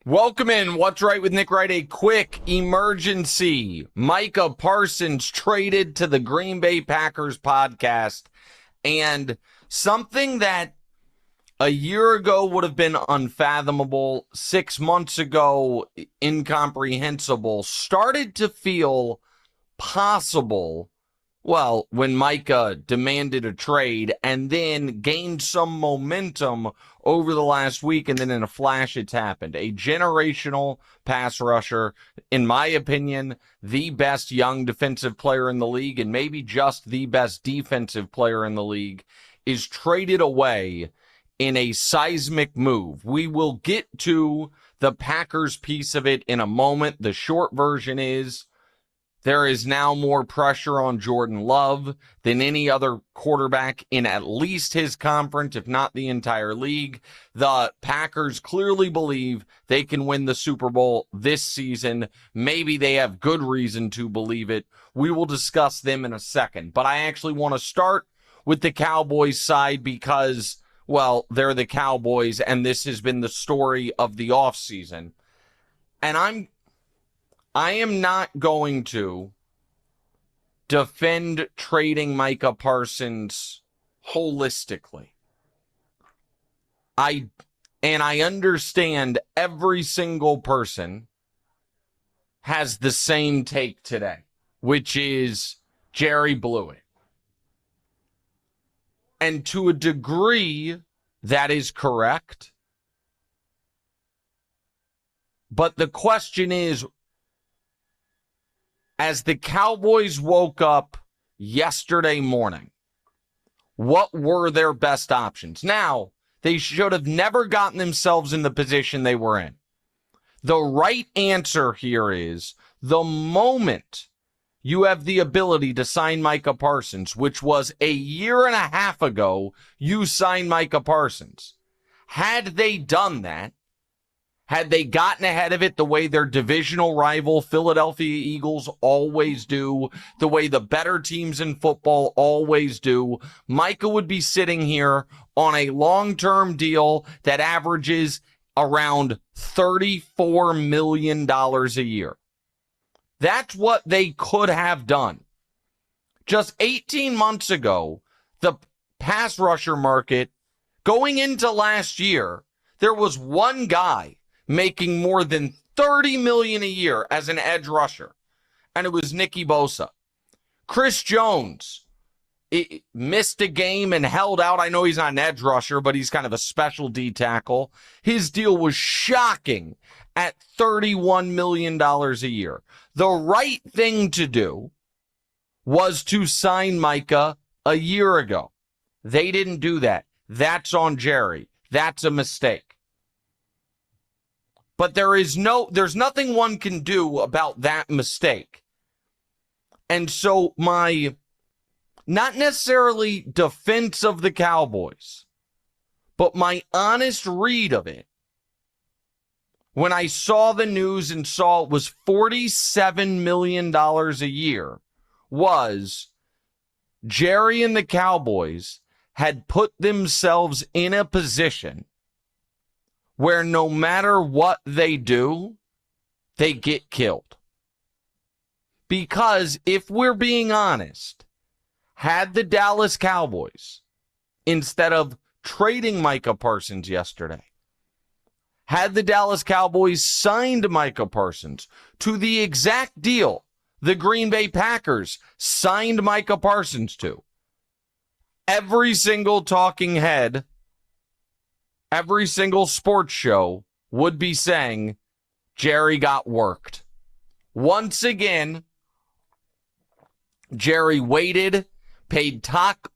Welcome in. What's Right with Nick Wright? A quick emergency. Micah Parsons traded to the Green Bay Packers podcast. And something that a year ago would have been unfathomable, 6 months ago incomprehensible, started to feel possible, well, when Micah demanded a trade and then gained some momentum over the last week, and then in a flash, it's happened. A generational pass rusher, in my opinion, the best young defensive player in the league, and maybe just the best defensive player in the league, is traded away in a seismic move. We will get to the Packers piece of it in a moment. The short version is, there is now more pressure on Jordan Love than any other quarterback in at least his conference, if not the entire league. The Packers clearly believe they can win the Super Bowl this season. Maybe they have good reason to believe it. We will discuss them in a second. But I actually want to start with the Cowboys side because, well, they're the Cowboys, and this has been the story of the offseason. And I am not going to defend trading Micah Parsons holistically. I understand every single person has the same take today, which is Jerry blew it. And to a degree, that is correct. But the question is, as the Cowboys woke up yesterday morning, what were their best options? Now, they should have never gotten themselves in the position they were in. The right answer here is, the moment you have the ability to sign Micah Parsons, which was a year and a half ago, you signed Micah Parsons. Had they done that, had they gotten ahead of it the way their divisional rival Philadelphia Eagles always do, the way the better teams in football always do, Micah would be sitting here on a long-term deal that averages around $34 million a year. That's what they could have done. Just 18 months ago, the pass rusher market, going into last year, there was one guy making more than $30 million a year as an edge rusher, and it was Nicky Bosa. Chris Jones missed a game and held out. I know he's not an edge rusher, but he's kind of a special D tackle. His deal was shocking at $31 million a year. The right thing to do was to sign Micah a year ago. They didn't do that. That's on Jerry. That's a mistake. But there's nothing one can do about that mistake. And so my, not necessarily defense of the Cowboys, but my honest read of it, when I saw the news and saw it was $47 million a year, was Jerry and the Cowboys had put themselves in a position where no matter what they do, they get killed. Because if we're being honest, had the Dallas Cowboys, instead of trading Micah Parsons yesterday, had the Dallas Cowboys signed Micah Parsons to the exact deal the Green Bay Packers signed Micah Parsons to, every single talking head, every single sports show would be saying Jerry got worked. Once again, Jerry waited, paid top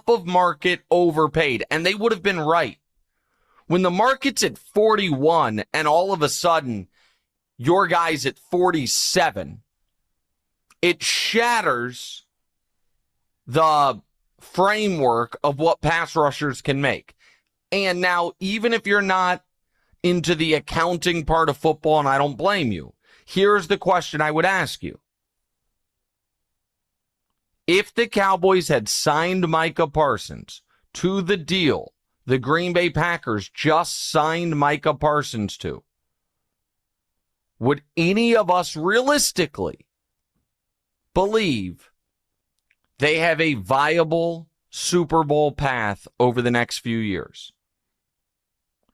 of market, overpaid, and they would have been right. When the market's at 41 and all of a sudden your guy's at 47, it shatters the framework of what pass rushers can make. And now, even if you're not into the accounting part of football, and I don't blame you, here's the question I would ask you. If the Cowboys had signed Micah Parsons to the deal the Green Bay Packers just signed Micah Parsons to, would any of us realistically believe they have a viable Super Bowl path over the next few years?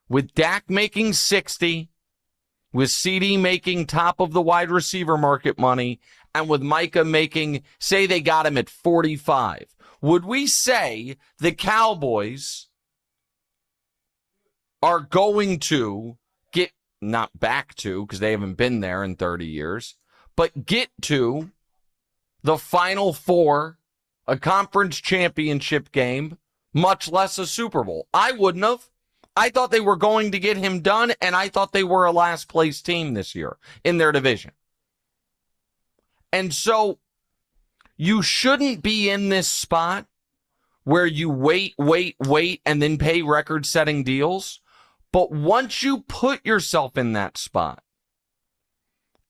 With Dak making 60, with CD making top of the wide receiver market money, and with Micah making, say they got him at 45, would we say the Cowboys are going to get, not back to, because they haven't been there in 30 years, but get to the Final Four, a conference championship game, much less a Super Bowl? I wouldn't have. I thought they were going to get him done, and I thought they were a last place team this year in their division. And so you shouldn't be in this spot where you wait, and then pay record-setting deals. But once you put yourself in that spot,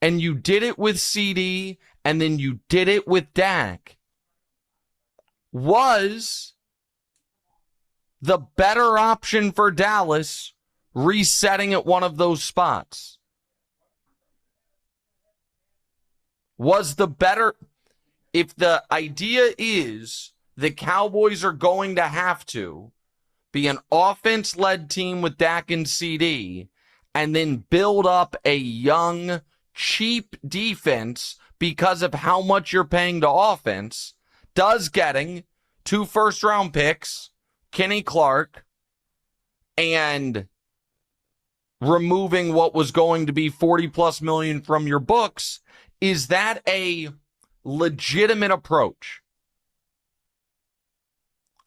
and you did it with CD, and then you did it with Dak, was the better option for Dallas resetting at one of those spots? Was the better, if the idea is the Cowboys are going to have to be an offense-led team with Dak and CD and then build up a young, cheap defense because of how much you're paying to offense, does getting 2 first-round picks, Kenny Clark, and removing what was going to be $40+ million from your books, is that a legitimate approach?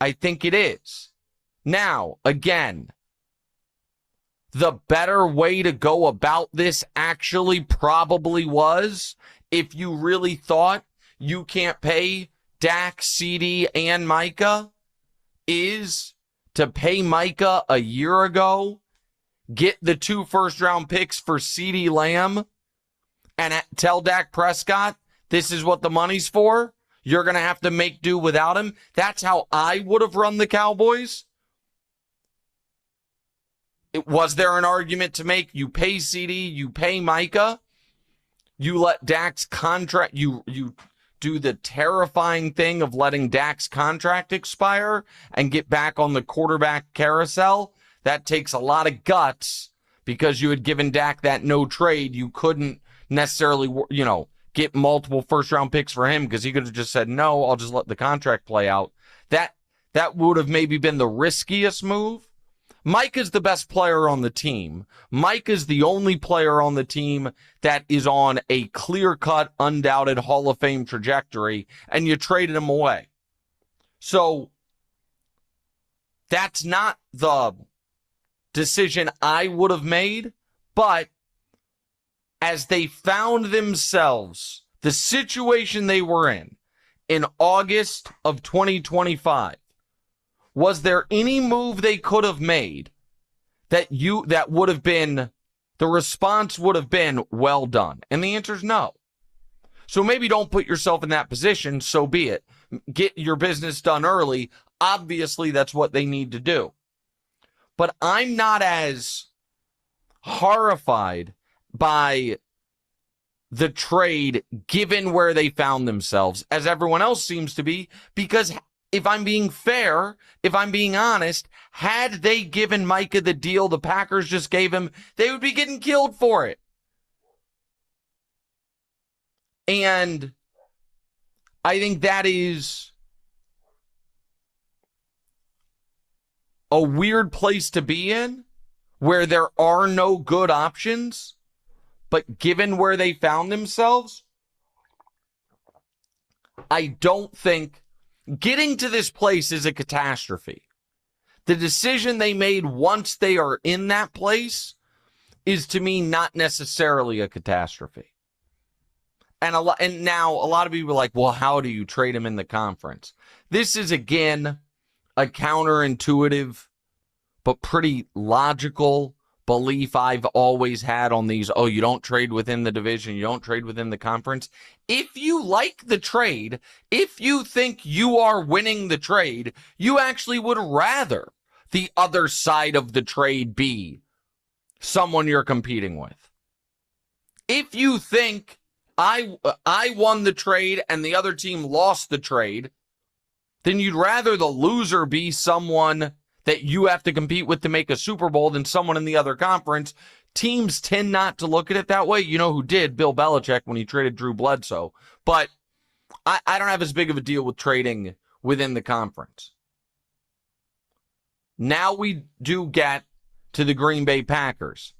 I think it is. Now, again, the better way to go about this actually probably was, if you really thought you can't pay Dak, CD, and Micah, is to pay Micah a year ago, get the 2 first-round picks for CD Lamb, and tell Dak Prescott, this is what the money's for. You're going to have to make do without him. That's how I would have run the Cowboys. Was there an argument to make? You pay CD, you pay Micah, you let Dak's contract, you do the terrifying thing of letting Dak's contract expire and get back on the quarterback carousel. That takes a lot of guts, because you had given Dak that no trade. You couldn't necessarily, get multiple first-round picks for him, because he could have just said, no, I'll just let the contract play out. That would have maybe been the riskiest move. Mike is the best player on the team. Mike is the only player on the team that is on a clear-cut, undoubted Hall of Fame trajectory, and you traded him away. So that's not the decision I would have made, but as they found themselves, the situation they were in August of 2025, was there any move they could have made that would have been, the response would have been, well done? And the answer is no. So maybe don't put yourself in that position, so be it. Get your business done early. Obviously, that's what they need to do. But I'm not as horrified by the trade, given where they found themselves, as everyone else seems to be, because if I'm being fair, if I'm being honest, had they given Micah the deal the Packers just gave him, they would be getting killed for it. And I think that is a weird place to be in, where there are no good options, but given where they found themselves, I don't think getting to this place is a catastrophe. The decision they made once they are in that place is, to me, not necessarily a catastrophe. And now a lot of people are like, well, how do you trade him in the conference? This is, again, a counterintuitive but pretty logical belief I've always had on these. Oh, you don't trade within the division, you don't trade within the conference. If you like the trade, if you think you are winning the trade, you actually would rather the other side of the trade be someone you're competing with. If you think I won the trade and the other team lost the trade, then you'd rather the loser be someone that you have to compete with to make a Super Bowl than someone in the other conference. Teams tend not to look at it that way. You know who did? Bill Belichick when he traded Drew Bledsoe. But I don't have as big of a deal with trading within the conference. Now we do get to the Green Bay Packers.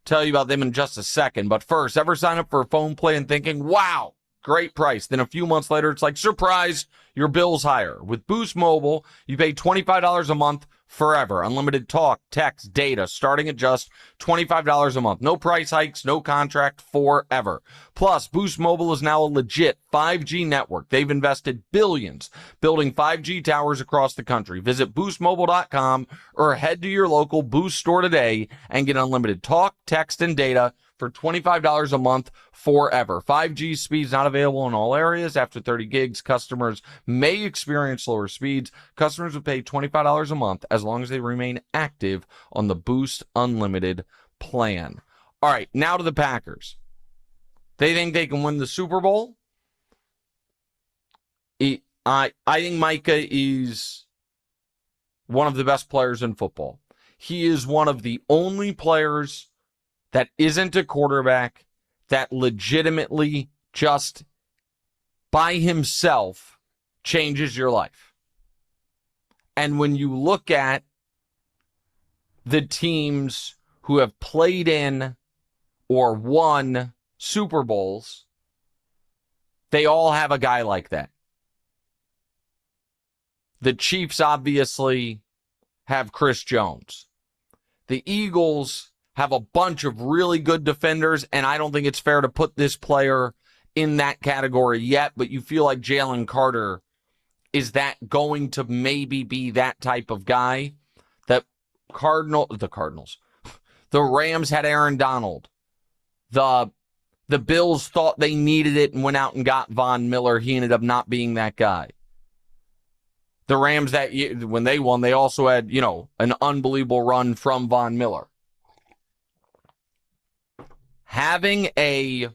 Tell you about them in just a second. But first, ever sign up for a phone plan thinking, wow, great price. Then a few months later, it's like, surprise, your bill's higher. With Boost Mobile, you pay $25 a month forever. Unlimited talk, text, data, starting at just $25 a month. No price hikes, no contract, forever. Plus, Boost Mobile is now a legit 5G network. They've invested billions building 5G towers across the country. Visit boostmobile.com or head to your local Boost store today and get unlimited talk, text, and data for $25 a month forever. 5G speeds not available in all areas. After 30 gigs, customers may experience slower speeds. Customers will pay $25 a month as long as they remain active on the Boost Unlimited plan. All right, now to the Packers. They think they can win the Super Bowl. I think Micah is one of the best players in football. He is one of the only players that isn't a quarterback that legitimately just by himself changes your life. And when you look at the teams who have played in or won Super Bowls, they all have a guy like that. The Chiefs obviously have Chris Jones. The Eagles have a bunch of really good defenders, and I don't think it's fair to put this player in that category yet, but you feel like Jalen Carter is that going to maybe be that type of guy. That the Rams had Aaron Donald. The Bills thought they needed it and went out and got Von Miller. He ended up not being that guy. The Rams that year, when they won, they also had, an unbelievable run from Von Miller. Having a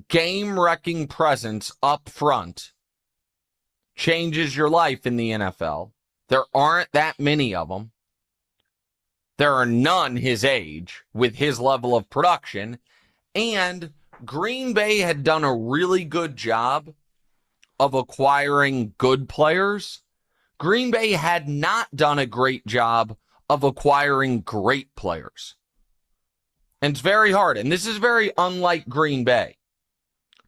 game-wrecking presence up front changes your life in the NFL. There aren't that many of them. There are none his age with his level of production. And Green Bay had done a really good job of acquiring good players. Green Bay had not done a great job of acquiring great players. And it's very hard. And this is very unlike Green Bay.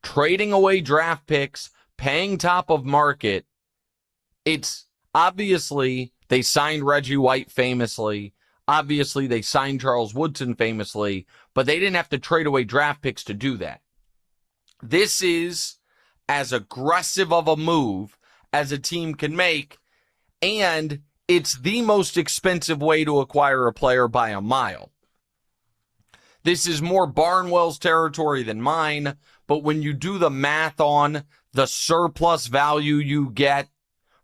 Trading away draft picks, paying top of market. It's obviously they signed Reggie White famously. Obviously they signed Charles Woodson famously. But they didn't have to trade away draft picks to do that. This is as aggressive of a move as a team can make. And it's the most expensive way to acquire a player by a mile. This is more Barnwell's territory than mine, but when you do the math on the surplus value you get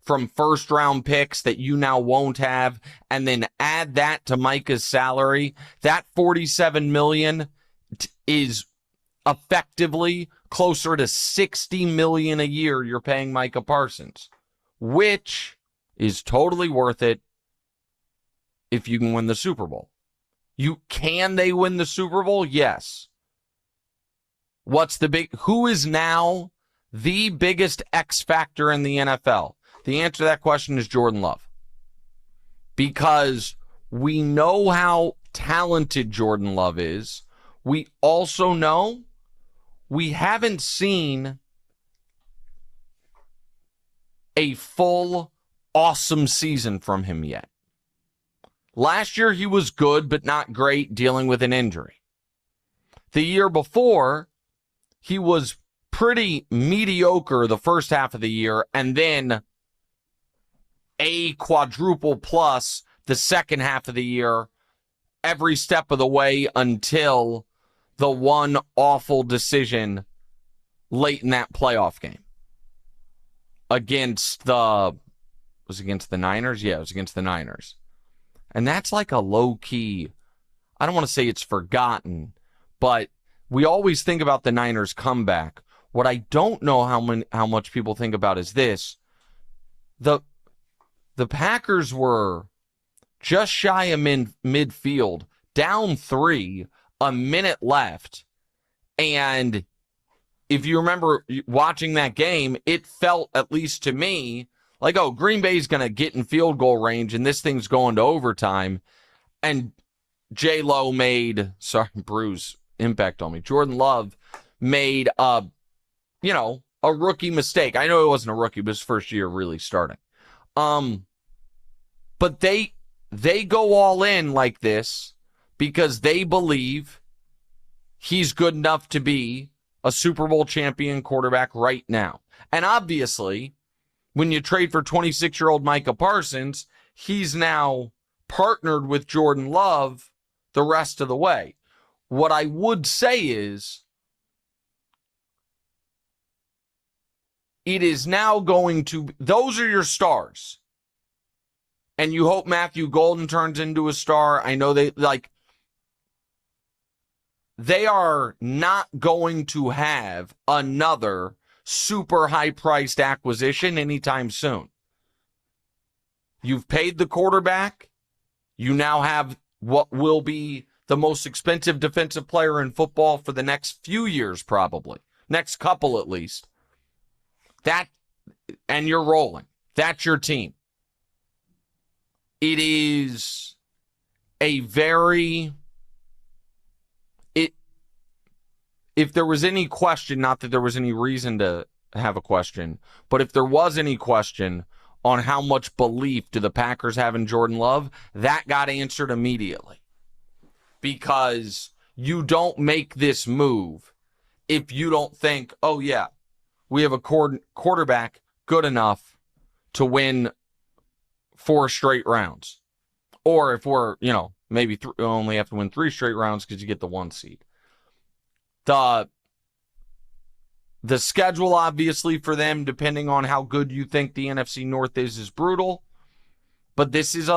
from first-round picks that you now won't have, and then add that to Micah's salary, that $47 million is effectively closer to $60 million a year you're paying Micah Parsons, which is totally worth it if you can win the Super Bowl. Can they win the Super Bowl? Yes. Who is now the biggest X factor in the NFL? The answer to that question is Jordan Love. Because we know how talented Jordan Love is. We also know we haven't seen a full, awesome season from him yet. Last year, he was good, but not great, dealing with an injury. The year before, he was pretty mediocre the first half of the year, and then a quadruple plus the second half of the year, every step of the way until the one awful decision late in that playoff game. Against the Niners? Yeah, it was against the Niners. And that's like a low-key, I don't want to say it's forgotten, But we always think about the Niners comeback. What I don't know how much people think about is this. The Packers were just shy of midfield, down 3, a minute left. And if you remember watching that game, it felt, at least to me, like, oh, Green Bay's going to get in field goal range and this thing's going to overtime. And J-Lo made, sorry, Bruce, impact on me. Jordan Love made, a rookie mistake. I know it wasn't a rookie, but his first year really starting. But they go all in like this because they believe he's good enough to be a Super Bowl champion quarterback right now. And obviously, when you trade for 26-year-old Micah Parsons, he's now partnered with Jordan Love the rest of the way. What I would say is, it is now going to, those are your stars. And you hope Matthew Golden turns into a star. I know they are not going to have another super high-priced acquisition anytime soon. You've paid the quarterback. You now have what will be the most expensive defensive player in football for the next few years, probably. Next couple, at least. And you're rolling. That's your team. It is a very... If there was any question, not that there was any reason to have a question, but if there was any question on how much belief do the Packers have in Jordan Love, that got answered immediately. Because you don't make this move if you don't think, oh yeah, we have a quarterback good enough to win 4 straight rounds. Or if we're, maybe only have to win 3 straight rounds because you get the 1 seed. The schedule, obviously, for them, depending on how good you think the NFC North is brutal. But this is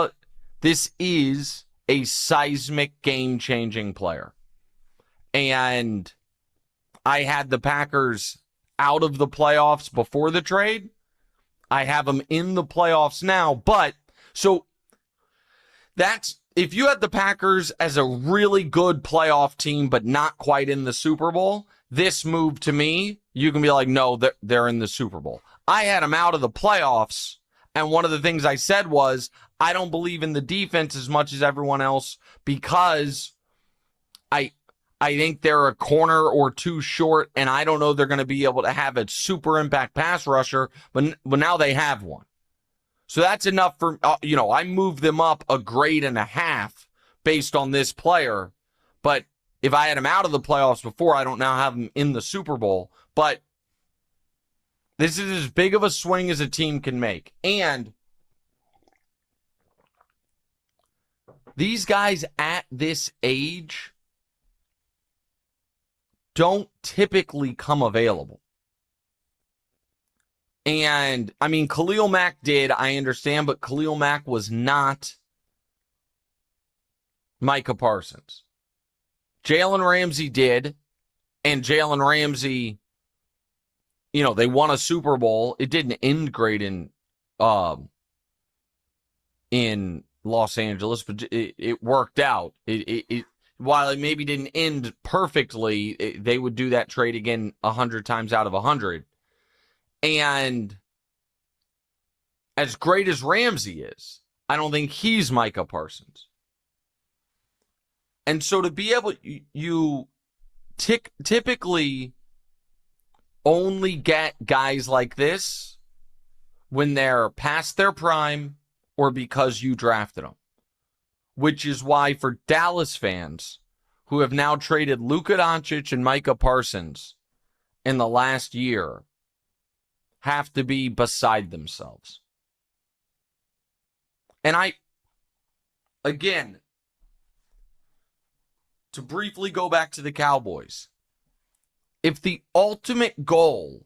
a seismic, game-changing player. And I had the Packers out of the playoffs before the trade. I have them in the playoffs now. But, so, that's... If you had the Packers as a really good playoff team, but not quite in the Super Bowl, this move to me, you can be like, no, they're in the Super Bowl. I had them out of the playoffs, and one of the things I said was, I don't believe in the defense as much as everyone else because I think they're a corner or 2 short, and I don't know they're going to be able to have a super impact pass rusher, but now they have one. So that's enough for, I moved them up a grade and a half based on this player. But if I had him out of the playoffs before, I don't now have him in the Super Bowl. But this is as big of a swing as a team can make. And these guys at this age don't typically come available. And, Khalil Mack did, I understand, but Khalil Mack was not Micah Parsons. Jalen Ramsey did, and Jalen Ramsey, they won a Super Bowl. It didn't end great in Los Angeles, but it worked out. While it maybe didn't end perfectly, they would do that trade again 100 times out of 100. And as great as Ramsey is, I don't think he's Micah Parsons. And so to be able, you typically only get guys like this when they're past their prime or because you drafted them. Which is why for Dallas fans who have now traded Luka Doncic and Micah Parsons in the last year have to be beside themselves. And again, to briefly go back to the Cowboys, if the ultimate goal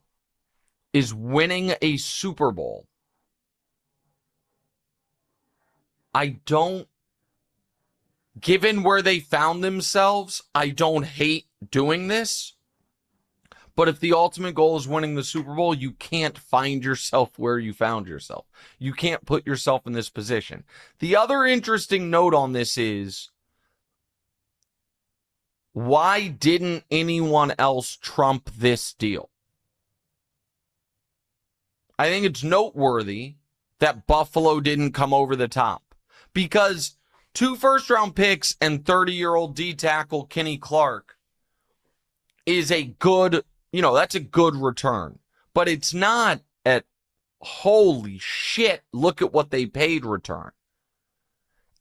is winning a Super Bowl, given where they found themselves, I don't hate doing this. But if the ultimate goal is winning the Super Bowl, you can't find yourself where you found yourself. You can't put yourself in this position. The other interesting note on this is, why didn't anyone else trump this deal? I think it's noteworthy that Buffalo didn't come over the top, because 2 first-round picks and 30-year-old D-tackle Kenny Clark is a good, that's a good return. But it's not at, holy shit, look at what they paid return.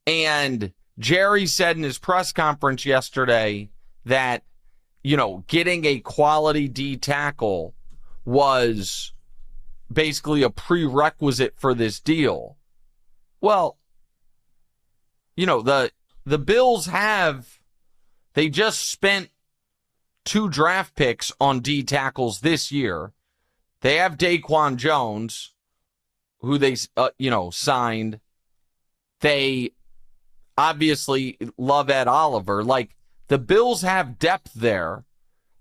And Jerry said in his press conference yesterday that, getting a quality D-tackle was basically a prerequisite for this deal. Well, the Bills they just spent 2 draft picks on D tackles this year. They have Daquan Jones, who they, signed. They obviously love Ed Oliver. Like, the Bills have depth there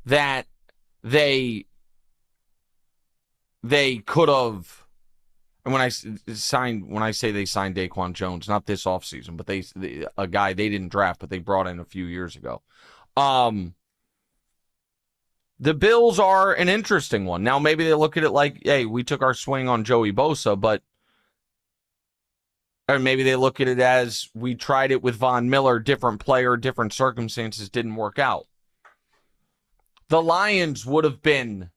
that they could have. And when I say they signed Daquan Jones, not this offseason, but a guy they didn't draft, but they brought in a few years ago. The Bills are an interesting one. Now, maybe they look at it like, hey, we took our swing on Joey Bosa, or maybe they look at it as we tried it with Von Miller, different player, different circumstances, didn't work out. The Lions would have been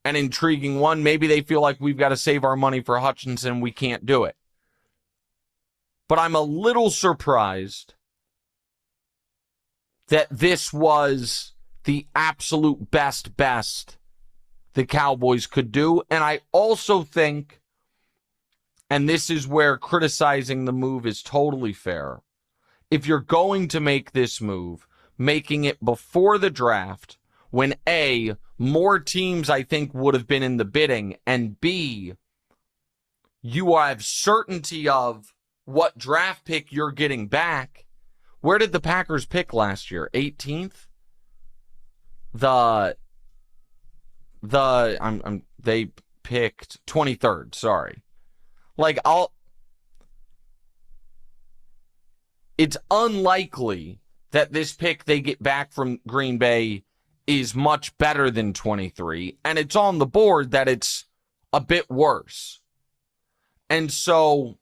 an intriguing one. Maybe they feel like we've got to save our money for Hutchinson. We can't do it. But I'm a little surprised that this was the absolute best the Cowboys could do. And I also think, and this is where criticizing the move is totally fair, if you're going to make this move, making it before the draft, when A, more teams I think would have been in the bidding, and B, you have certainty of what draft pick you're getting back. Where did the Packers pick last year? 18th? They picked 23rd, sorry. It's unlikely that this pick they get back from Green Bay is much better than 23, and it's on the board that it's a bit worse. And so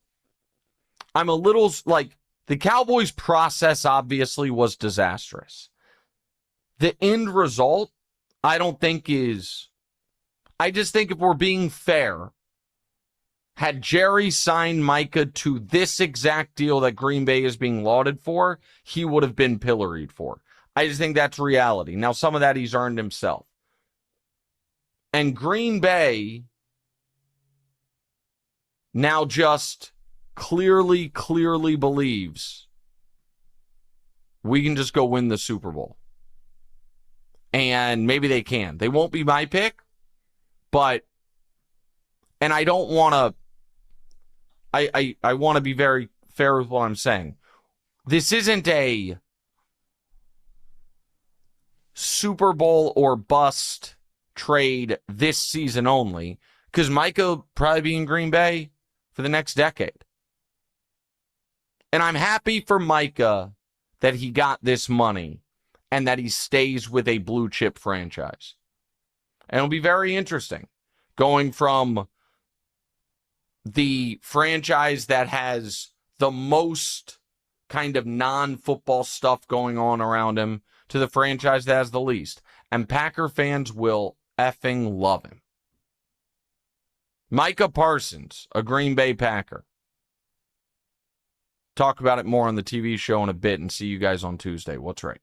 I'm a little, the Cowboys' process obviously was disastrous. The end result, I don't think I just think if we're being fair, had Jerry signed Micah to this exact deal that Green Bay is being lauded for, he would have been pilloried for. I just think that's reality. Now, some of that he's earned himself. And Green Bay now just clearly believes we can just go win the Super Bowl. And maybe they can. They won't be my pick, but, and I don't want to, I want to be very fair with what I'm saying. This isn't a Super Bowl or bust trade this season only, because Micah will probably be in Green Bay for the next decade. And I'm happy for Micah that he got this money and that he stays with a blue chip franchise. And it'll be very interesting going from the franchise that has the most kind of non-football stuff going on around him to the franchise that has the least. And Packer fans will effing love him. Micah Parsons, a Green Bay Packer. Talk about it more on the TV show in a bit, and see you guys on Tuesday. What's right?